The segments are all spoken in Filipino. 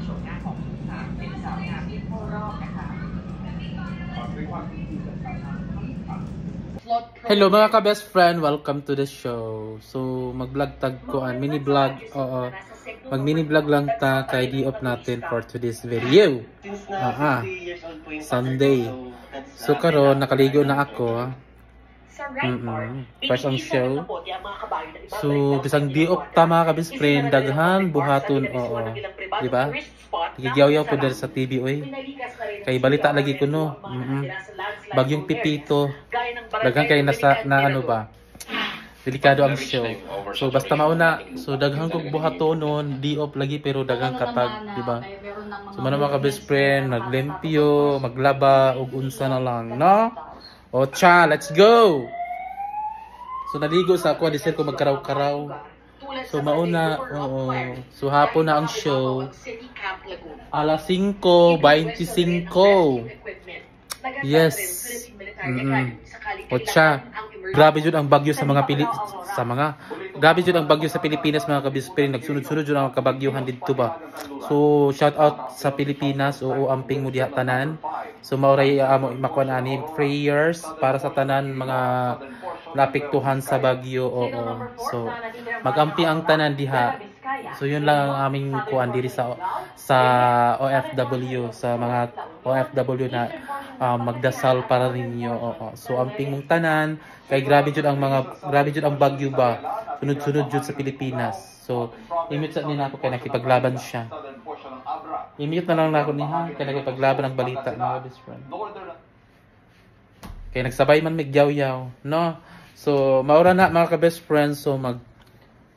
ชมหน้าของเป็นสาวงามที่เข้ารอบนะคะ Hello mga ka-best friend, welcome to the show. So mag-vlog tag ko mini vlog. Mag-mini vlog lang ta kay di-off natin for today's video. Sunday. So karon nakaligo na ako. First ang show. So bisang di-off ta mga ka-best friend, daghan buhaton di ba? Gigiyaw-yaw po dahil sa TV oy. Kay balita lagi ko no. Bagyong Pipito. Daghang kay nasa na ano ba? Delikado ang show. So basta mauna, so daghang kog buhatonon, di-off lagi pero daghang katag, di ba? So man mga ka-best friend, maglimpyo, maglaba ug unsa na lang, no? O cha, let's go. So naligo sa ako, disir ko magkaraw-karaw. So mauna, so hapon na ang show. Alas 5:25. Yes. Otsa. Grabe jud ang bagyo sa mga grabe jud ang bagyo sa Pilipinas mga kabisprin. Nagsunod-sunod jud ang kabagyuhan didto ba. So shout out sa Pilipinas, oo amping mo diha tanan. So mauray amo makuan ani prayers para sa tanan mga napiktuhan sa bagyo. Oo. So magampi ang tanan diha. So yun lang ang aming kuan diri sa OFW, sa mga OFW na magdasal para ninyo. So amping mong tanan kay grabe jud ang bagyo ba. Sunod-sunod jud sa Pilipinas. So imit sa nina ako kay nakipaglaban siya. Imit na lang nako niya kay nakipaglaban ang balita mga best friend. Kay nagsabay man migyaw-yaw, no? So maura na mga ka-best friends, so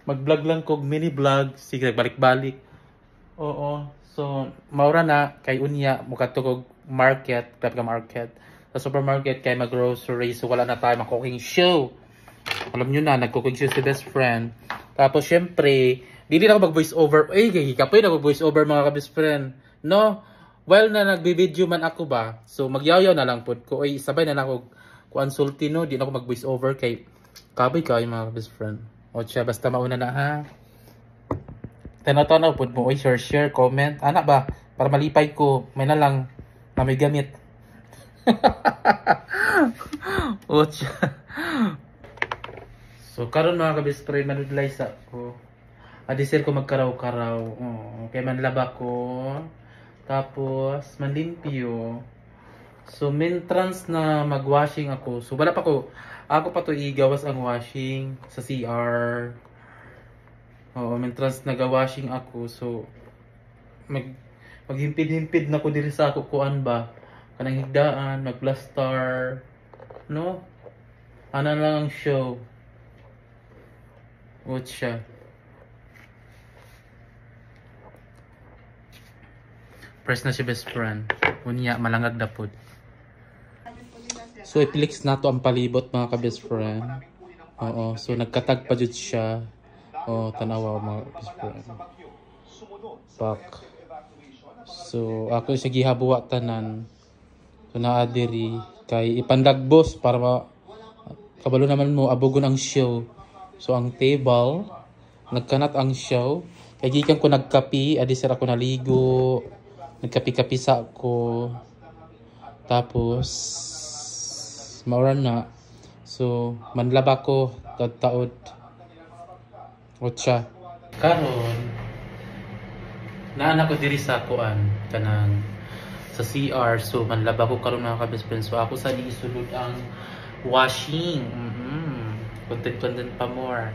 mag-vlog lang kog mini vlog, sige balik-balik. Oo. So maura na kay unya mukato kog market, market. Sa supermarket kay mag-grocery, so wala na tayo mag-cooking show. Alam nyo na, nag-cooking show si best friend. Tapos syempre, dili na ako mag-voice over. Ay, kapoy na mag-voice over mga ka-best friend. No? Well na nagbi-video man ako ba, so magyaw-yaw na lang pod ko. Ay, sabay na ako kuansulti no, di na ako mag-voice over kay kaboy kayo mga best friend. O siya, basta mauna na ha. Tanaw-tanaw po mo. Oy, share, comment. Anak ba? Para malipay ko. May na lang na may gamit. O siya. So, karon mga ka-best friend, manudlay sa ko. Adisir ko magkaraw-karaw. Kaya manlaba ko. Tapos, manlimpyo. So, mintrans na mag-washing ako. So, wala pa ko. Ako pa to igawas ang washing sa CR. Oo, mintrans nag-washing ako. So, maghimpid-himpid na ko diri sa ako kuan ba. Kanang higdaan, mag-plaster. No? Ano lang ang show. What siya? Press na si best friend. Unya, malangag na po. So, i-flex na to ang palibot mga ka-best friend. Oo. So, nagkatag pa dyan siya. Oo, tanawa mga best friend. Back. So, ako siya gihabuwa tanan. So, naadiri. Kay ipandagbos para kabalo naman mo, abugon ang show. So, ang table, nagkanat ang show. Kaya gikan ko nagkapi, adisir ako naligo. Nagkapi-kapi sa ako. Tapos, mauran na. So, manlaba ko taod. Otsa. Karon, naan ako diri sa kuan kanang sa CR. So, manlaba ko karon mga ka-best friends. So, ako sa isulod ang washing. Content pa more.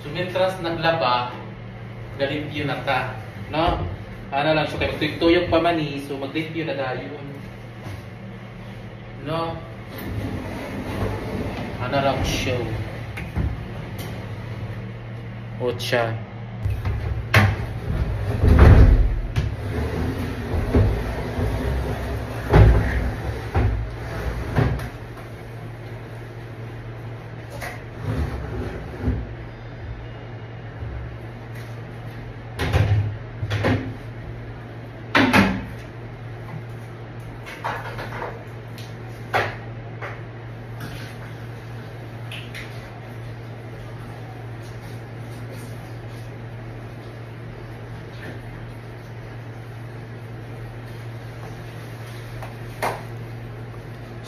So, mientras naglaba, galimpyo na ta. No? Ano lang, so kaya tuyok pa man so maglimpyo na dayon. No? Ano lang show. O siya.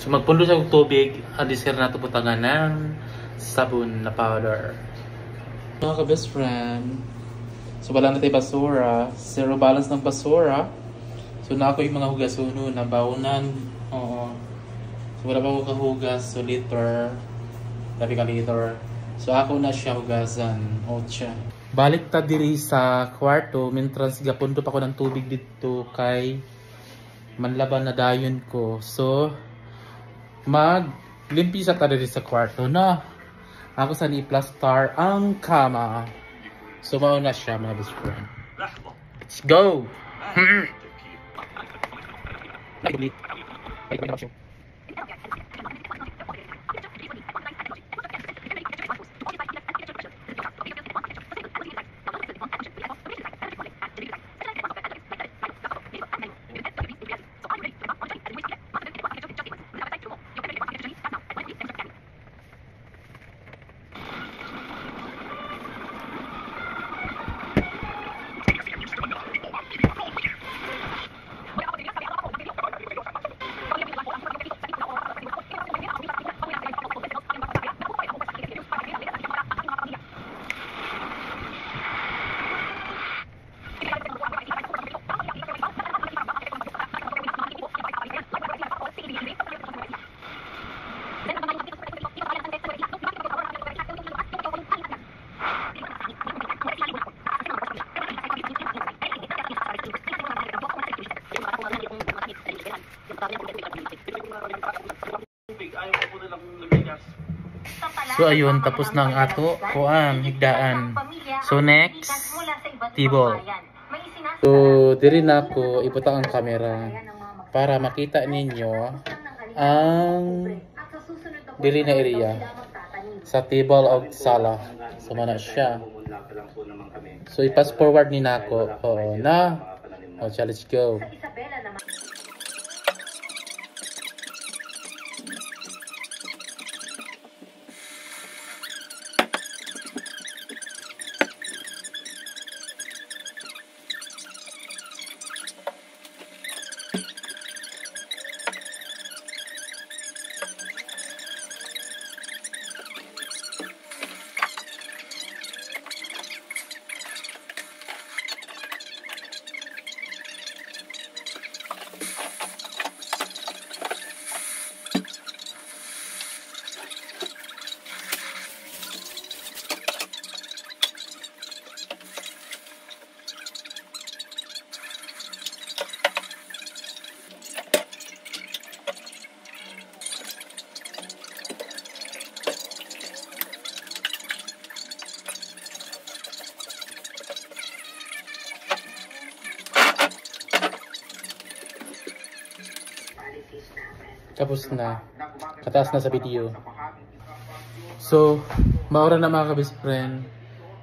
So magpundo siya ng tubig, adisir na ito butangan ng sabon na powder. Mga ka-best friend, so wala na tayo basura, zero balance ng basura. So na ako yung mga hugasuno na baunan, oo. So wala pa ako kahugas, so liter, tabi ka liter. So ako na siya hugasan, otsa. Balik ta diri sa kwarto, mientras gapundo pa ko ng tubig dito kay manlaban na dayon ko. So maglimpis sa diri sa kwarto na ako sa ni-plaster ang kama. So mauna siya mga best friend. Let's go! So ayun, tapos na ang ato kuan higdaan. So next, tibol. So diri na ako iputang ang camera para makita ninyo ang diri na area sa table of sala. So mana siya. So i-pass forward ni nako. Oo na. Oh, let's go. Tapos na. Kataas na sa video. So, maura na mga ka-best friend.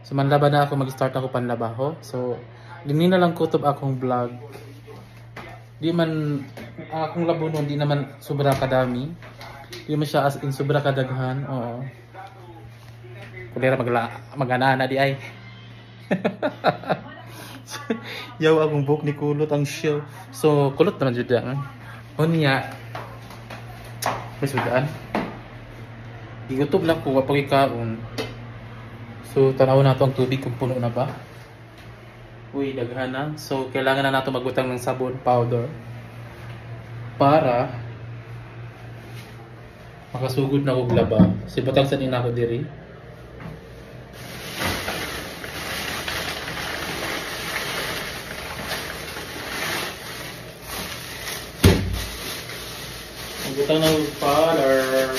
So, manlaban na ako. Mag-start ako panlabaho. So, dini na lang kutob akong vlog. Di man, akong labunon, di naman sobra kadami. Di man siya as in sobra kadaghan. Oo. Kulera mag-anana di ay. Yaw akong buhok ni kulot ang show. So, kulot naman dyan. O niya. May sudaan. Igutob lang ko kapag ikaon. So, tanaw na ito ang tubig kung puno na ba. Uy, daghan na. So, kailangan na natin magbutang ng sabon powder para makasugod na kong laba. Kasi butang sa nina ko diri. Magbutang ng powder.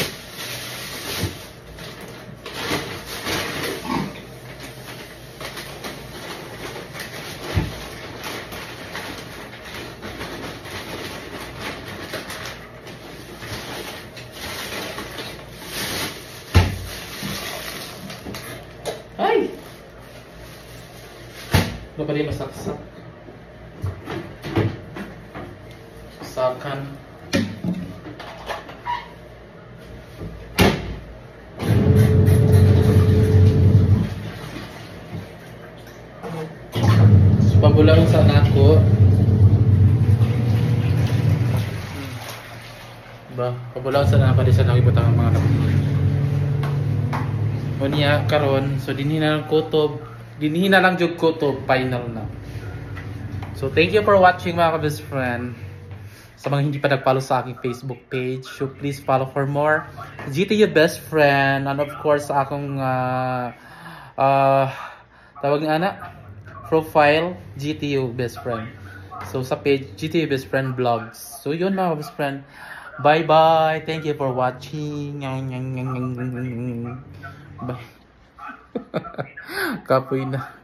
Ay! Ano pa rin masaksak? Saksakan. Kabulaon sa nako. Ba, kabulaon sa nako di sa nakibutang ang mga kapatid. Unya karon, so dinhi na lang kutob. Dinhi na lang jud kutob final na. So thank you for watching mga ka-best friend. Sa mga hindi pa nag-follow sa aking Facebook page, so please follow for more. GTU Best Friend, and of course sa akong tawag nga na profile, GTU Best Friend. So sa page, GTU Best Friend Vlogs. So yun mga best friend. Bye bye. Thank you for watching. Bye. Kapoy na.